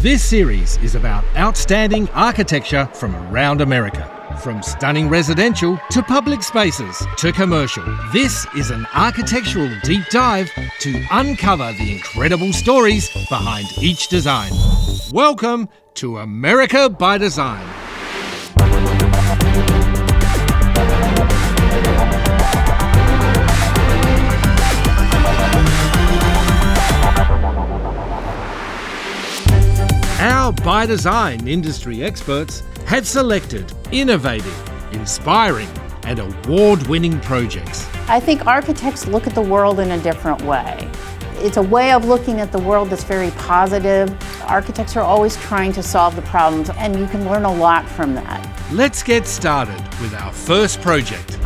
This series is about outstanding architecture from around America. From stunning residential to public spaces to commercial, this is an architectural deep dive to uncover the incredible stories behind each design. Welcome to America by Design. Our ByDESIGN industry experts have selected innovative, inspiring and award-winning projects. I think architects look at the world in a different way. It's a way of looking at the world that's very positive. Architects are always trying to solve the problems, and you can learn a lot from that. Let's get started with our first project.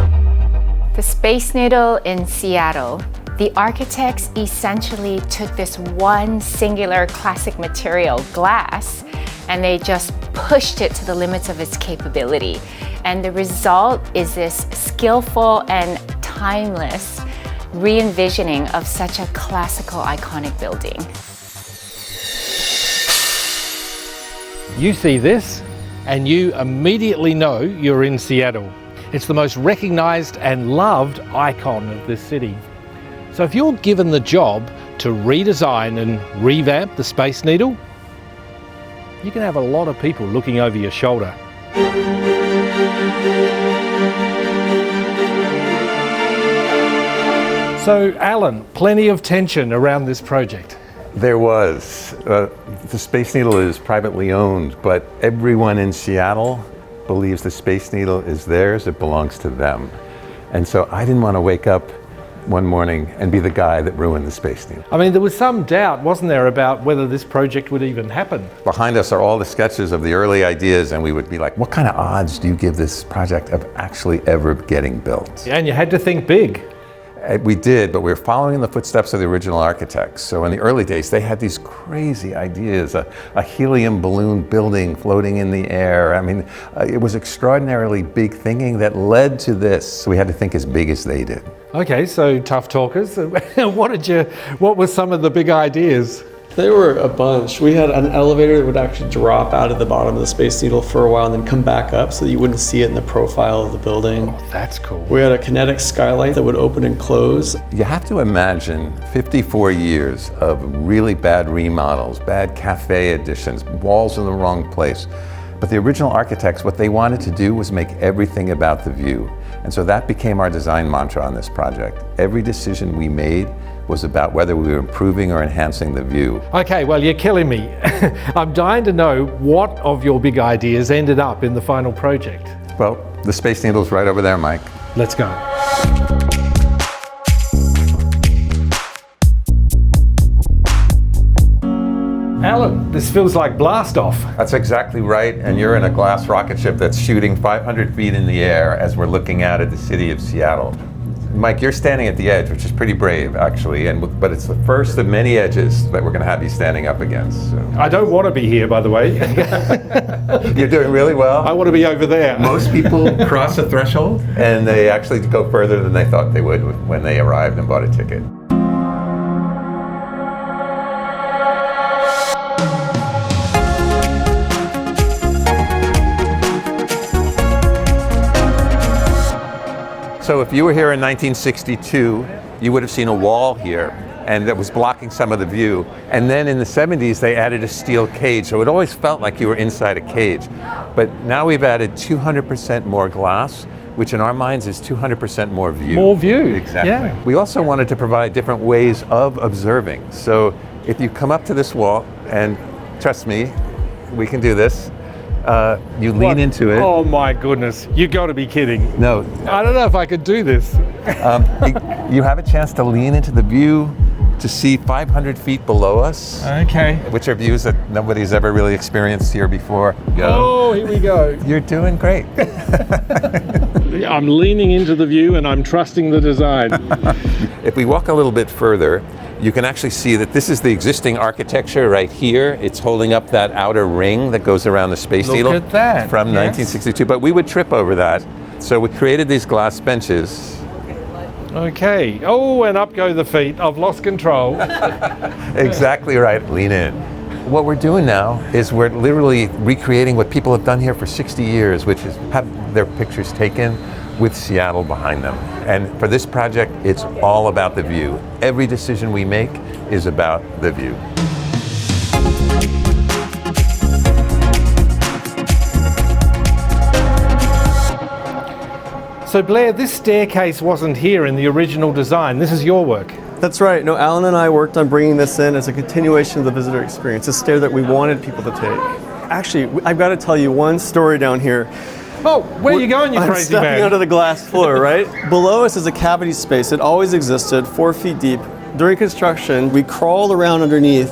The Space Needle in Seattle. The architects essentially took this one singular classic material, glass, and they just pushed it to the limits of its capability. And the result is this skillful and timeless re-envisioning of such a classical, iconic building. You see this and you immediately know you're in Seattle. It's the most recognized and loved icon of this city. So if you're given the job to redesign and revamp the Space Needle, you can have a lot of people looking over your shoulder. So Alan, plenty of tension around this project. There was. The Space Needle is privately owned, but everyone in Seattle believes the Space Needle is theirs, it belongs to them. And so I didn't want to wake up one morning and be the guy that ruined the Space Needle. I mean, there was some doubt, wasn't there, about whether this project would even happen? Behind us are all the sketches of the early ideas, and we would be like, what kind of odds do you give this project of actually ever getting built? And you had to think big. We did, but we were following in the footsteps of the original architects. So in the early days, they had these crazy ideas, a helium balloon building floating in the air. I mean, it was extraordinarily big thinking that led to this. So we had to think as big as they did. Okay, so tough talkers. What were some of the big ideas? There were a bunch. We had an elevator that would actually drop out of the bottom of the Space Needle for a while and then come back up so that you wouldn't see it in the profile of the building. Oh, that's cool. We had a kinetic skylight that would open and close. You have to imagine 54 years of really bad remodels, bad cafe additions, walls in the wrong place. But the original architects, what they wanted to do was make everything about the view. And so that became our design mantra on this project. Every decision we made was about whether we were improving or enhancing the view. Okay, well, you're killing me. I'm dying to know what of your big ideas ended up in the final project. Well, the Space Needle's right over there, Mike. Let's go. Alan, this feels like blast off. That's exactly right, and you're in a glass rocket ship that's shooting 500 feet in the air as we're looking out at the city of Seattle. Mike, you're standing at the edge, which is pretty brave, actually, but it's the first of many edges that we're going to have you standing up against. So. I don't want to be here, by the way. You're doing really well. I want to be over there. Most people cross a threshold, and they actually go further than they thought they would when they arrived and bought a ticket. So if you were here in 1962, you would have seen a wall here, and that was blocking some of the view. And then in the 70s, they added a steel cage, so it always felt like you were inside a cage. But now we've added 200% more glass, which in our minds is 200% more view. More view. Exactly. Yeah. We also wanted to provide different ways of observing. So if you come up to this wall, and trust me, we can do this. You lean into it. Oh my goodness, you got to be kidding. No. I don't know if I could do this. You have a chance to lean into the view to see 500 feet below us. Okay. Which are views that nobody's ever really experienced here before. Oh, here we go. You're doing great. I'm leaning into the view and I'm trusting the design. If we walk a little bit further, you can actually see that this is the existing architecture right here. It's holding up that outer ring that goes around the Space Needle. Look at that. From 1962, but we would trip over that. So we created these glass benches. Okay. Oh, and up go the feet. I've lost control. Exactly right. Lean in. what we're doing now is we're literally recreating what people have done here for 60 years, which is have their pictures taken with Seattle behind them. And for this project, it's all about the view. Every decision we make is about the view. So Blair, this staircase wasn't here in the original design. This is your work. That's right. No, Alan and I worked on bringing this in as a continuation of the visitor experience, a stair that we wanted people to take. Actually, I've got to tell you one story down here. Oh, where are you going, you crazy man? I'm stepping onto the glass floor, right? Below us is a cavity space. It always existed, 4 feet deep. During construction, we crawled around underneath,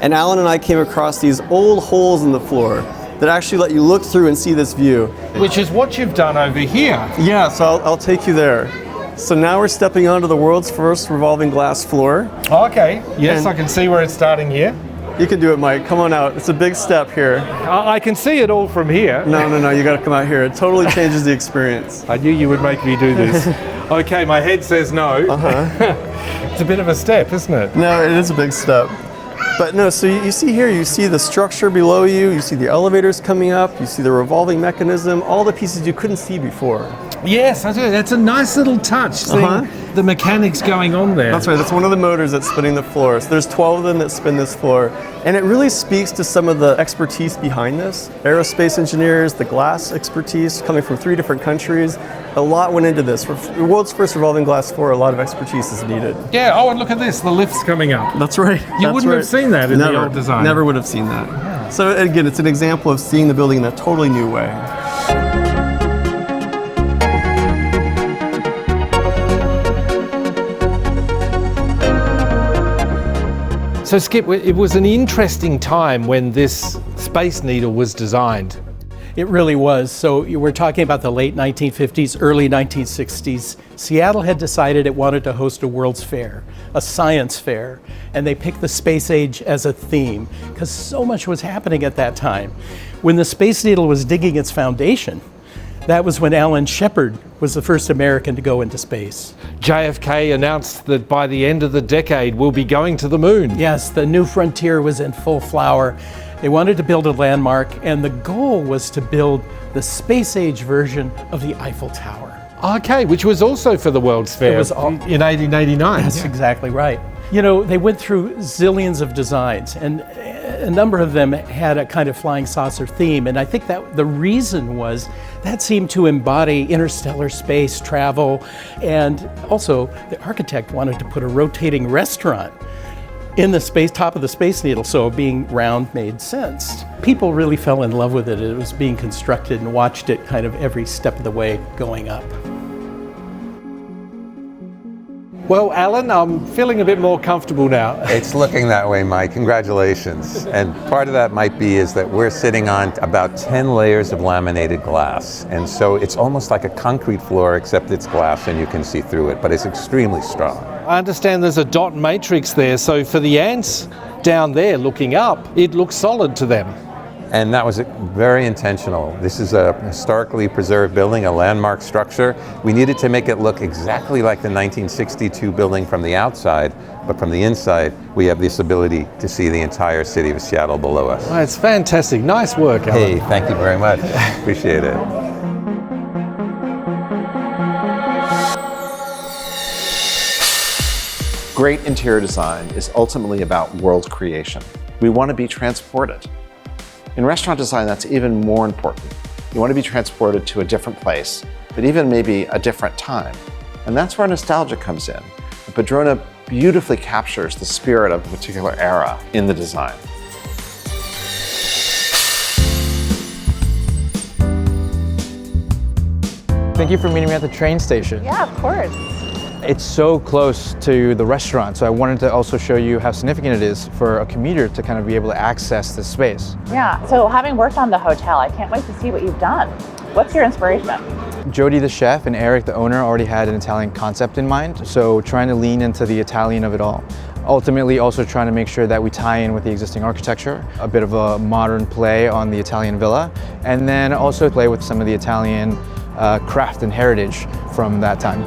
and Alan and I came across these old holes in the floor that actually let you look through and see this view. Which is what you've done over here. Yeah, so I'll take you there. So now we're stepping onto the world's first revolving glass floor. Okay, yes, And I can see where it's starting here. you can do it, Mike. Come on out. It's a big step here. I can see it all from here. No, you got to come out here. It totally changes the experience. I knew you would make me do this. Okay, my head says no. It's a bit of a step, isn't it? No, it is a big step. But no, so you see here, you see the structure below you, you see the elevators coming up, you see the revolving mechanism, all the pieces you couldn't see before. Yes, I do. That's a nice little touch, seeing the mechanics going on there. That's right, that's one of the motors that's spinning the floor. So there's 12 of them that spin this floor. And it really speaks to some of the expertise behind this. Aerospace engineers, the glass expertise coming from 3 different countries. A lot went into this. For the world's first revolving glass floor, a lot of expertise is needed. Yeah, oh, and look at this, the lift's coming up. That's right. You wouldn't have seen that in the old design. Never would have seen that. Yeah. So again, it's an example of seeing the building in a totally new way. So Skip, it was an interesting time when this Space Needle was designed. It really was. So we're talking about the late 1950s, early 1960s. Seattle had decided it wanted to host a World's Fair, a science fair, and they picked the space age as a theme because so much was happening at that time. When the Space Needle was digging its foundation, that was when Alan Shepard was the first American to go into space. JFK announced that by the end of the decade we'll be going to the moon. Yes, the new frontier was in full flower. They wanted to build a landmark, and the goal was to build the space-age version of the Eiffel Tower. Okay, which was also for the World's Fair It was in 1889. That's exactly right. You know, they went through zillions of designs, and a number of them had a kind of flying saucer theme, and I think that the reason was that seemed to embody interstellar space travel, and also the architect wanted to put a rotating restaurant in the top of the Space Needle, so being round made sense. People really fell in love with it. It was being constructed and watched it kind of every step of the way going up. Well, Alan, I'm feeling a bit more comfortable now. It's looking that way, Mike. Congratulations. And part of that might be is that we're sitting on about 10 layers of laminated glass. And so it's almost like a concrete floor, except it's glass and you can see through it, but it's extremely strong. I understand there's a dot matrix there, so for the ants down there looking up, it looks solid to them. And that was very intentional. This is a historically preserved building, a landmark structure. We needed to make it look exactly like the 1962 building from the outside, but from the inside, we have this ability to see the entire city of Seattle below us. Oh, it's fantastic. Nice work, Alan. Hey, thank you very much. Appreciate it. Great interior design is ultimately about world creation. We want to be transported. In restaurant design, that's even more important. You want to be transported to a different place, but even maybe a different time. And that's where nostalgia comes in. The Padrona beautifully captures the spirit of a particular era in the design. Thank you for meeting me at the train station. Yeah, of course. It's so close to the restaurant, so I wanted to also show you how significant it is for a commuter to kind of be able to access this space. Yeah, so having worked on the hotel, I can't wait to see what you've done. What's your inspiration? Jody, the chef, and Eric, the owner, already had an Italian concept in mind, so trying to lean into the Italian of it all. Ultimately, also trying to make sure that we tie in with the existing architecture, a bit of a modern play on the Italian villa, and then also play with some of the Italian craft and heritage from that time.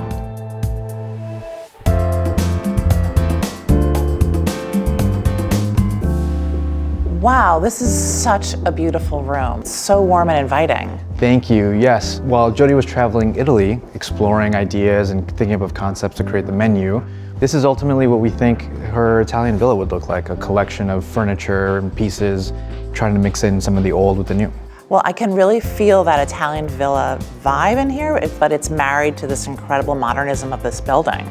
Wow, this is such a beautiful room. It's so warm and inviting. Thank you, yes. While Jody was traveling Italy, exploring ideas and thinking of concepts to create the menu, this is ultimately what we think her Italian villa would look like, a collection of furniture and pieces, trying to mix in some of the old with the new. Well, I can really feel that Italian villa vibe in here, but it's married to this incredible modernism of this building.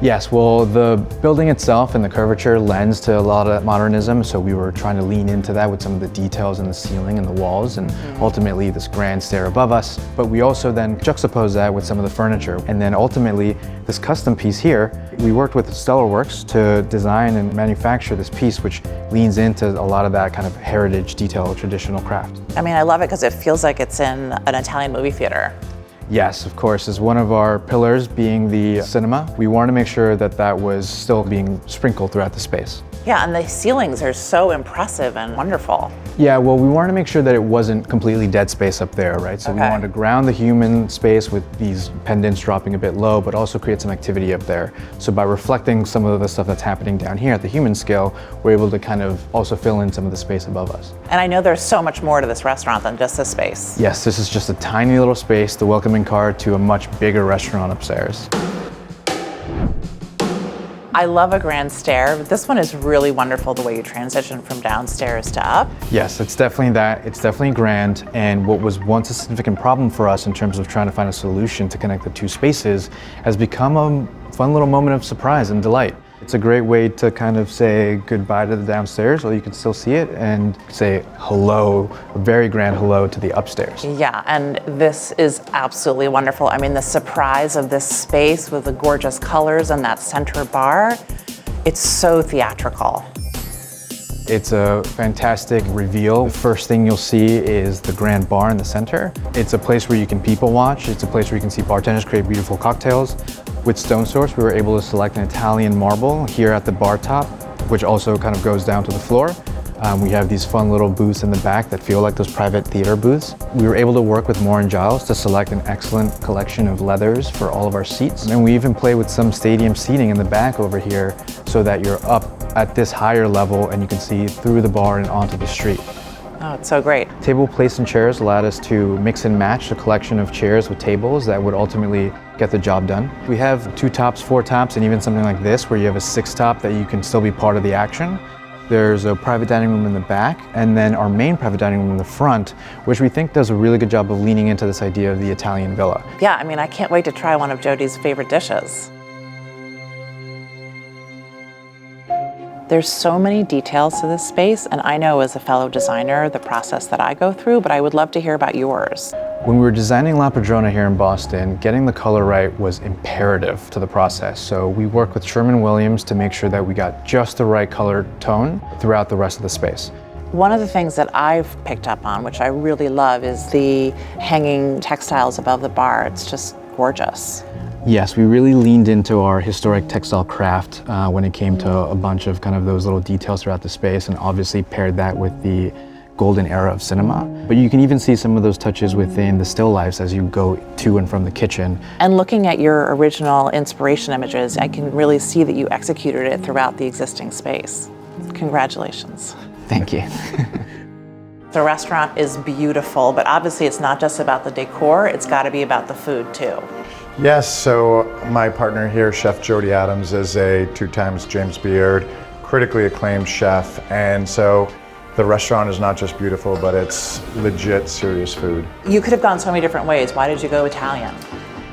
Yes, well, the building itself and the curvature lends to a lot of modernism, so we were trying to lean into that with some of the details in the ceiling and the walls, and ultimately this grand stair above us. But we also then juxtapose that with some of the furniture. And then ultimately, this custom piece here, we worked with Stellarworks to design and manufacture this piece, which leans into a lot of that kind of heritage detail, traditional craft. I mean, I love it because it feels like it's in an Italian movie theater. Yes, of course, as one of our pillars being the cinema, we wanted to make sure that that was still being sprinkled throughout the space. Yeah, and the ceilings are so impressive and wonderful. Yeah, well, we wanted to make sure that it wasn't completely dead space up there, right? So we wanted to ground the human space with these pendants dropping a bit low, but also create some activity up there. So by reflecting some of the stuff that's happening down here at the human scale, we're able to kind of also fill in some of the space above us. And I know there's so much more to this restaurant than just this space. Yes, this is just a tiny little space, the welcoming car to a much bigger restaurant upstairs. I love a grand stair, but this one is really wonderful the way you transition from downstairs to up. Yes, it's definitely that. It's definitely grand, and what was once a significant problem for us in terms of trying to find a solution to connect the two spaces has become a fun little moment of surprise and delight. It's a great way to kind of say goodbye to the downstairs, or you can still see it, and say hello, a very grand hello to the upstairs. Yeah, and this is absolutely wonderful. I mean, the surprise of this space with the gorgeous colors and that center bar, it's so theatrical. It's a fantastic reveal. The first thing you'll see is the grand bar in the center. It's a place where you can people watch. It's a place where you can see bartenders create beautiful cocktails. With Stone Source, we were able to select an Italian marble here at the bar top, which also kind of goes down to the floor. We have these fun little booths in the back that feel like those private theater booths. We were able to work with Moore & Giles to select an excellent collection of leathers for all of our seats. And we even play with some stadium seating in the back over here so that you're up at this higher level and you can see through the bar and onto the street. Oh, it's so great. Table place and chairs allowed us to mix and match a collection of chairs with tables that would ultimately get the job done. We have 2 tops, 4 tops, and even something like this where you have a 6 top that you can still be part of the action. There's a private dining room in the back, and then our main private dining room in the front, which we think does a really good job of leaning into this idea of the Italian villa. Yeah, I mean, I can't wait to try one of Jody's favorite dishes. There's so many details to this space, and I know as a fellow designer the process that I go through, but I would love to hear about yours. When we were designing La Padrona here in Boston, getting the color right was imperative to the process. So we worked with Sherwin-Williams to make sure that we got just the right color tone throughout the rest of the space. One of the things that I've picked up on, which I really love, is the hanging textiles above the bar. It's just gorgeous. Yes, we really leaned into our historic textile craft when it came to a bunch of kind of those little details throughout the space, and obviously paired that with the golden era of cinema. But you can even see some of those touches within the still lifes as you go to and from the kitchen. And looking at your original inspiration images, I can really see that you executed it throughout the existing space. Congratulations. Thank you. The restaurant is beautiful, but obviously it's not just about the decor, it's got to be about the food too. Yes, so my partner here, Chef Jody Adams, is a 2 times James Beard, critically acclaimed chef, and so the restaurant is not just beautiful, but it's legit serious food. You could have gone so many different ways. Why did you go Italian?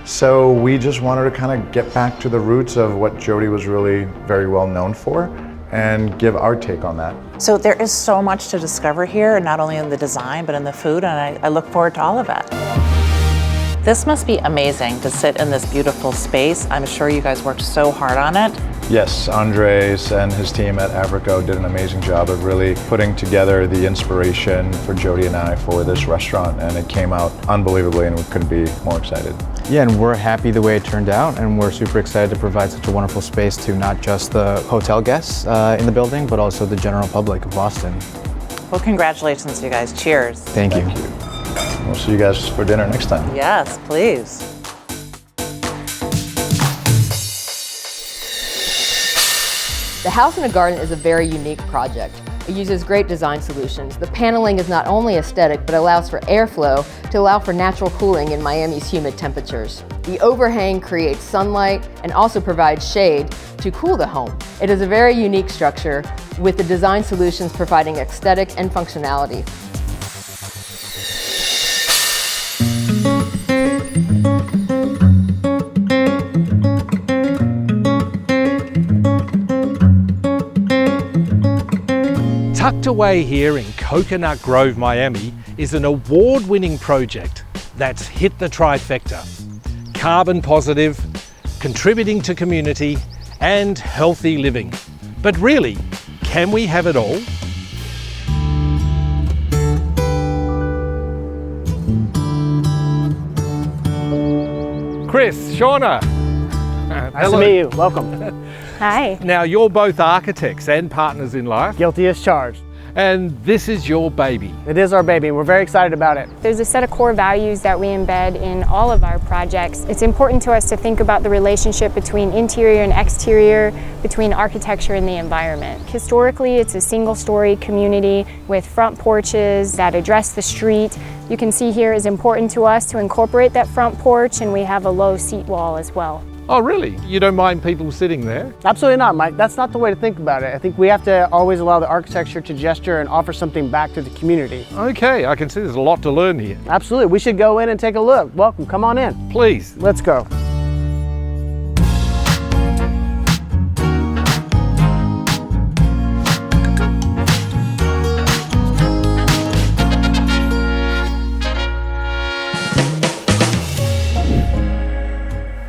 So we just wanted to kind of get back to the roots of what Jody was really very well known for and give our take on that. So there is so much to discover here, not only in the design, but in the food, and I look forward to all of it. This must be amazing to sit in this beautiful space. I'm sure you guys worked so hard on it. Yes, Andres and his team at Avrico did an amazing job of really putting together the inspiration for Jody and I for this restaurant, and it came out unbelievably, and we couldn't be more excited. Yeah, and we're happy the way it turned out, and we're super excited to provide such a wonderful space to not just the hotel guests in the building, but also the general public of Boston. Well, congratulations, you guys. Cheers. Thank you. We'll see you guys for dinner next time. Yes, please. The House in a Garden is a very unique project. It uses great design solutions. The paneling is not only aesthetic, but allows for airflow to allow for natural cooling in Miami's humid temperatures. The overhang creates sunlight and also provides shade to cool the home. It is a very unique structure with the design solutions providing aesthetic and functionality. Tucked away here in Coconut Grove, Miami, is an award-winning project that's hit the trifecta. Carbon positive, contributing to community, and healthy living. But really, can we have it all? Chris, Shauna. Nice to meet you. Welcome. Hi. Now, you're both architects and partners in life. Guilty as charged. And this is your baby. It is our baby. We're very excited about it. There's a set of core values that we embed in all of our projects. It's important to us to think about the relationship between interior and exterior, between architecture and the environment. Historically, it's a single-story community with front porches that address the street. You can see here it's important to us to incorporate that front porch, and we have a low seat wall as well. Oh, really? You don't mind people sitting there? Absolutely not, Mike. That's not the way to think about it. I think we have to always allow the architecture to gesture and offer something back to the community. Okay, I can see there's a lot to learn here. Absolutely. We should go in and take a look. Welcome. Come on in. Please. Let's go.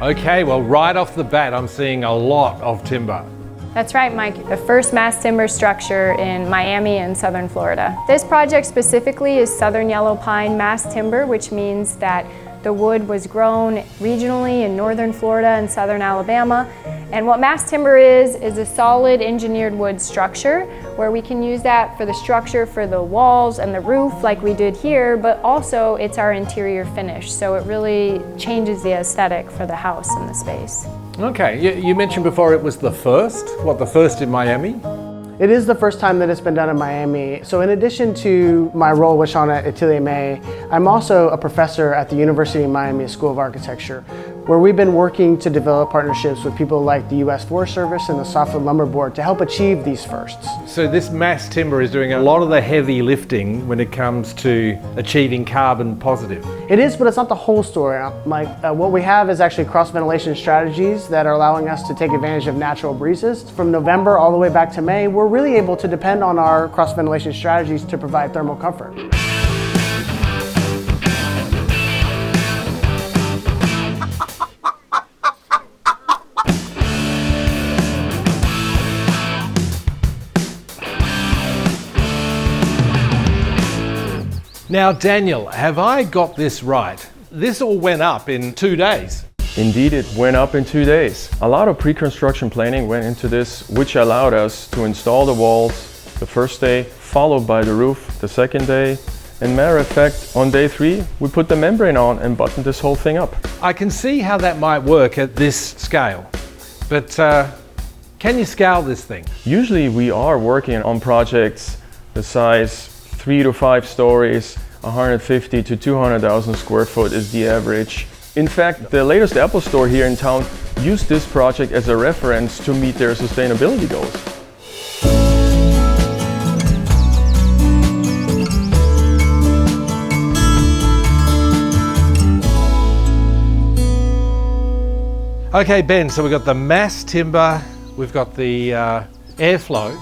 Okay, well, right off the bat, I'm seeing a lot of timber. That's right, Mike. The first mass timber structure in Miami and southern Florida. This project specifically is southern yellow pine mass timber, which means that the wood was grown regionally in northern Florida and southern Alabama. And what mass timber is a solid engineered wood structure where we can use that for the structure for the walls and the roof like we did here, but also it's our interior finish. So it really changes the aesthetic for the house and the space. Okay, you mentioned before it was the first. What, the first in Miami? It is the first time that it's been done in Miami. So in addition to my role with Shauna at Atelier May, I'm also a professor at the University of Miami School of Architecture, where we've been working to develop partnerships with people like the U.S. Forest Service and the Softwood Lumber Board to help achieve these firsts. So this mass timber is doing a lot of the heavy lifting when it comes to achieving carbon positive. It is, but it's not the whole story, Mike. What we have is actually cross-ventilation strategies that are allowing us to take advantage of natural breezes. From November all the way back to May, we're really able to depend on our cross-ventilation strategies to provide thermal comfort. Now, Daniel, have I got this right? This all went up in 2 days. Indeed, it went up in 2 days. A lot of pre-construction planning went into this, which allowed us to install the walls the first day, followed by the roof the second day. And matter of fact, on day 3, we put the membrane on and buttoned this whole thing up. I can see how that might work at this scale, but can you scale this thing? Usually we are working on projects the size 3 to 5 stories, 150 to 200,000 square foot is the average. In fact, the latest Apple store here in town used this project as a reference to meet their sustainability goals. Okay, Ben, so we've got the mass timber, we've got the airflow,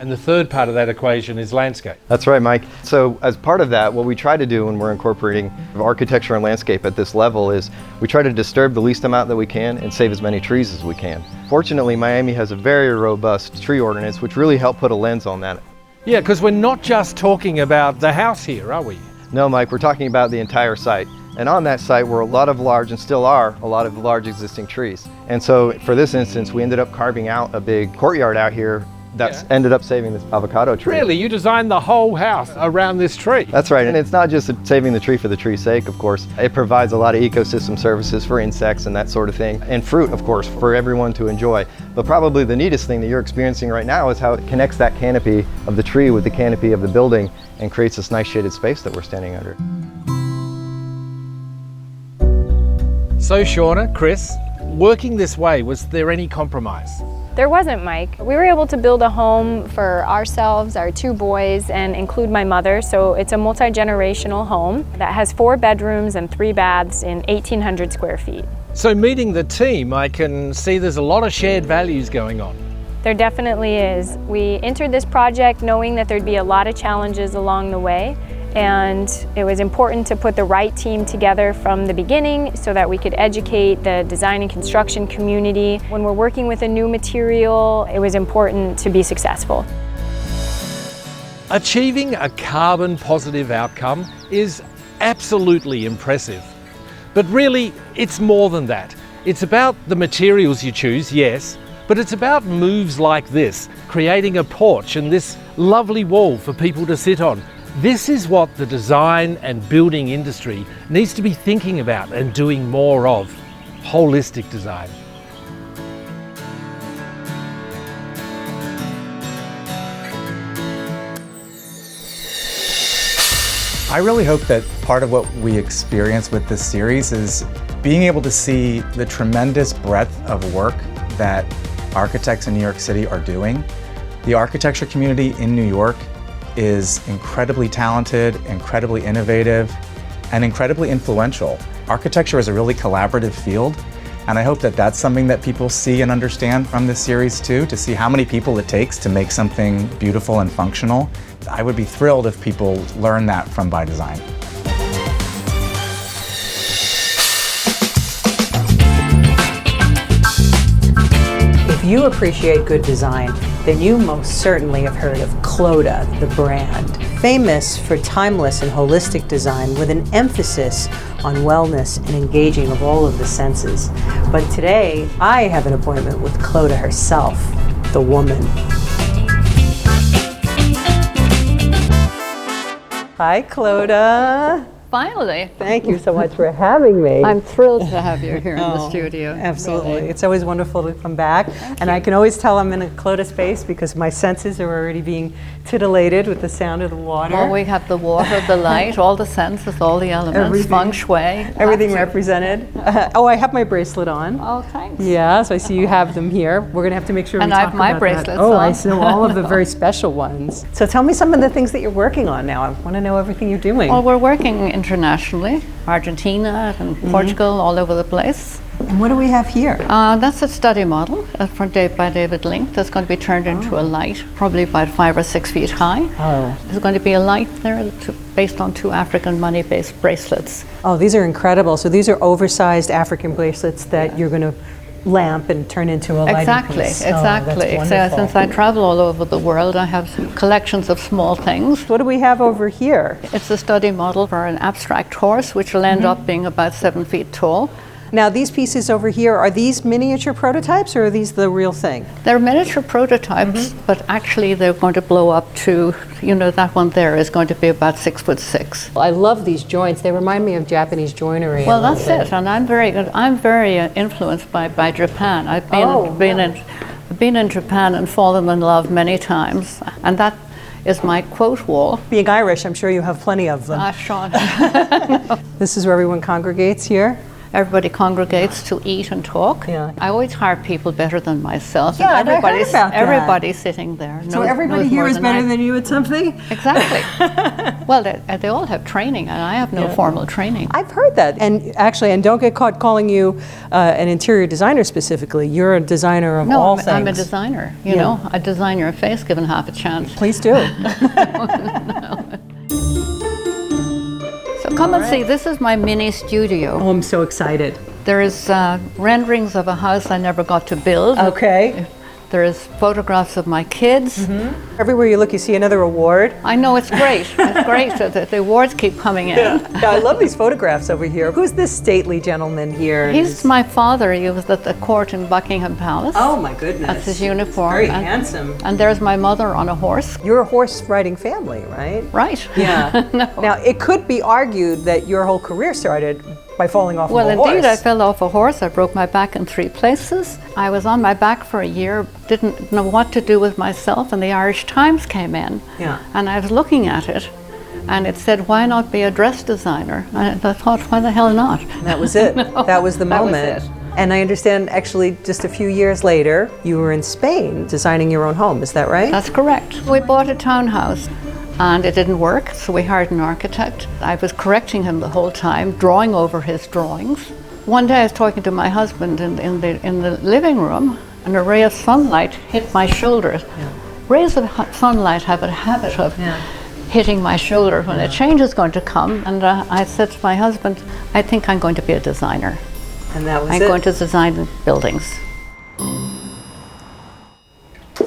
and the third part of that equation is landscape. That's right, Mike. So as part of that, what we try to do when we're incorporating architecture and landscape at this level is we try to disturb the least amount that we can and save as many trees as we can. Fortunately, Miami has a very robust tree ordinance, which really helped put a lens on that. Yeah, because we're not just talking about the house here, are we? No, Mike, we're talking about the entire site. And on that site were a lot of large, and still are, a lot of large existing trees. And so for this instance, we ended up carving out a big courtyard out here that's ended up saving this avocado tree. Really? You designed the whole house around this tree? That's right, and it's not just saving the tree for the tree's sake, of course. It provides a lot of ecosystem services for insects and that sort of thing, and fruit, of course, for everyone to enjoy. But probably the neatest thing that you're experiencing right now is how it connects that canopy of the tree with the canopy of the building and creates this nice shaded space that we're standing under. So Shauna, Chris, working this way, was there any compromise? There wasn't, Mike. We were able to build a home for ourselves, our 2 boys, and include my mother, so it's a multi-generational home that has 4 bedrooms and 3 baths in 1,800 square feet. So meeting the team, I can see there's a lot of shared values going on. There definitely is. We entered this project knowing that there'd be a lot of challenges along the way, and it was important to put the right team together from the beginning so that we could educate the design and construction community. When we're working with a new material, it was important to be successful. Achieving a carbon positive outcome is absolutely impressive. But really, it's more than that. It's about the materials you choose, yes, but it's about moves like this, creating a porch and this lovely wall for people to sit on. This is what the design and building industry needs to be thinking about and doing more of: holistic design. I really hope that part of what we experience with this series is being able to see the tremendous breadth of work that architects in New York City are doing. The architecture community in New York is incredibly talented, incredibly innovative, and incredibly influential. Architecture is a really collaborative field, and I hope that that's something that people see and understand from this series too, to see how many people it takes to make something beautiful and functional. I would be thrilled if people learn that from ByDESIGN. If you appreciate good design, then you most certainly have heard of Clodagh, the brand. Famous for timeless and holistic design with an emphasis on wellness and engaging of all of the senses. But today, I have an appointment with Clodagh herself, the woman. Hi, Clodagh. Finally. Thank you so much for having me. I'm thrilled to have you here in the studio. Absolutely. Really. It's always wonderful to come back. And I can always tell I'm in a Clodagh space because my senses are already being titillated with the sound of the water. Well, we have the water, the light, all the senses, all the elements, feng shui. Everything represented. Oh, I have my bracelet on. Oh, thanks. Yeah, so I see you have them here. We're going to have to make sure we and talk I have my about bracelets that. Oh, on. I know all of the very special ones. So tell me some of the things that you're working on now. I want to know everything you're doing. Well, we're working internationally. Argentina and Portugal, all over the place. And what do we have here? That's a study model by David Link that's going to be turned into a light, probably about 5 or 6 feet high. Oh. There's going to be a light there based on 2 African money-based bracelets. Oh, these are incredible. So these are oversized African bracelets that you're going to lamp and turn into a lighting piece. Exactly. Oh, so since I travel all over the world, I have collections of small things. What do we have over here? It's a study model for an abstract horse, which will end up being about 7 feet tall. Now these pieces over here, are these miniature prototypes or are these the real thing? They're miniature prototypes, but actually they're going to blow up to, that one there is going to be about 6'6". I love these joints. They remind me of Japanese joinery. Well, that's it, and I'm very influenced by Japan. I've been in Japan and fallen in love many times, and that is my quote wall. Being Irish, I'm sure you have plenty of them. Sean. This is where everyone congregates here? Everybody congregates to eat and talk. Yeah. I always hire people better than myself. Yeah, and everybody's sitting there. So everybody here is better than you at something? Exactly. Well, they all have training, and I have no formal training. I've heard that. And actually, and don't get caught calling you an interior designer specifically. You're a designer of all things. No, I'm a designer. You know, I design your face given half a chance. Please do. So come and see, this is my mini studio. Oh, I'm so excited. There is renderings of a house I never got to build. Okay. There's photographs of my kids. Everywhere you look, you see another award. I know, it's great. It's great that the awards keep coming in. Yeah, I love these photographs over here. Who's this stately gentleman here? He's my father. He was at the court in Buckingham Palace. Oh my goodness. That's his uniform. Very handsome. And there's my mother on a horse. You're a horse-riding family, right? Right. Yeah. No. Now, it could be argued that your whole career started by falling off Well, of a horse. indeed, I fell off a horse. I broke my back in 3 places. I was on my back for a year, didn't know what to do with myself, and the Irish Times came in. Yeah. And I was looking at it, and it said, why not be a dress designer? And I thought, why the hell not? That was it. No, that was the moment. That was it. And I understand, actually, just a few years later, you were in Spain designing your own home. Is that right? That's correct. We bought a townhouse. And it didn't work, so we hired an architect. I was correcting him the whole time, drawing over his drawings. One day I was talking to my husband in the living room, and a ray of sunlight hit my shoulder. Yeah. Rays of sunlight have a habit of hitting my shoulder when a change is going to come. And I said to my husband, I think I'm going to be a designer. And that was I'm going to design buildings.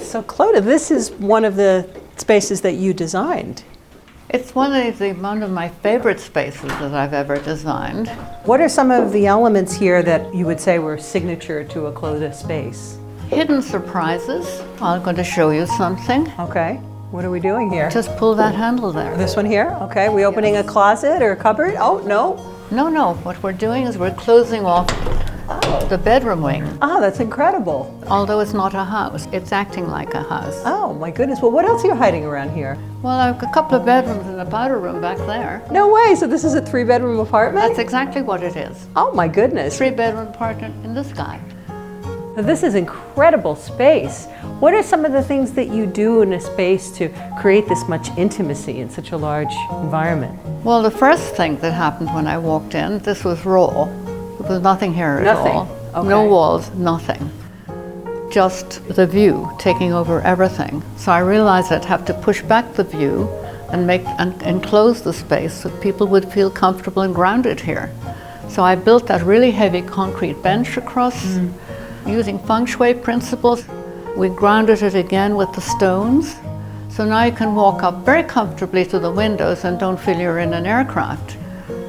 So Clodagh, this is one of the spaces that you designed. It's one of my favorite spaces that I've ever designed. What are some of the elements here that you would say were signature to a Clodagh space? Hidden surprises. I'm going to show you something. Okay. What are we doing here? Just pull that handle there. This one here? Okay. We opening a closet or a cupboard? Oh, no. No. What we're doing is we're closing off the bedroom wing. Ah, that's incredible. Although it's not a house, it's acting like a house. Oh my goodness. Well, what else are you hiding around here? Well, I've got a couple of bedrooms and a powder room back there. No way. So this is a 3-bedroom apartment? That's exactly what it is. Oh my goodness. 3-bedroom apartment in the sky. This is incredible space. What are some of the things that you do in a space to create this much intimacy in such a large environment? Well, the first thing that happened when I walked in, this was raw. There was nothing here at all. Okay. No walls, nothing. Just the view taking over everything. So I realized I'd have to push back the view and enclose the space so people would feel comfortable and grounded here. So I built that really heavy concrete bench across. Using feng shui principles, we grounded it again with the stones. So now you can walk up very comfortably to the windows and don't feel you're in an aircraft.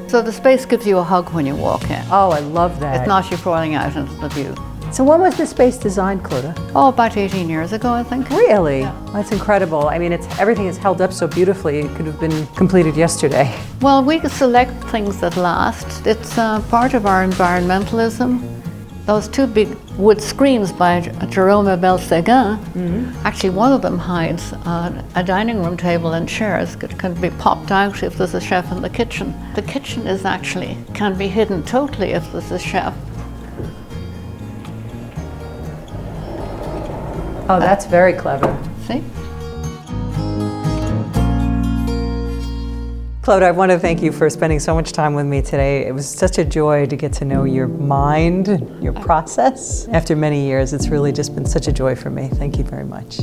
So the space gives you a hug when you walk in. Oh, I love that. It's not you falling out into the view. So when was this space designed, Clodagh? Oh, about 18 years ago, I think. Really? Yeah. That's incredible. I mean, everything is held up so beautifully. It could have been completed yesterday. Well, we select things that last. It's part of our environmentalism. Those 2 big wood screens by Jerome Bel-Séguin, actually one of them hides a dining room table and chairs that can be popped out if there's a chef in the kitchen. The kitchen can be hidden totally if there's a chef. Oh, that's very clever. See? Clodagh, I want to thank you for spending so much time with me today. It was such a joy to get to know your mind, your process. After many years, it's really just been such a joy for me. Thank you very much.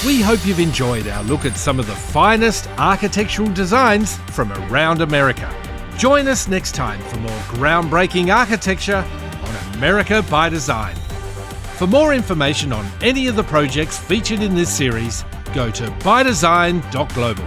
We hope you've enjoyed our look at some of the finest architectural designs from around America. Join us next time for more groundbreaking architecture on America by Design. For more information on any of the projects featured in this series, go to bydesign.global.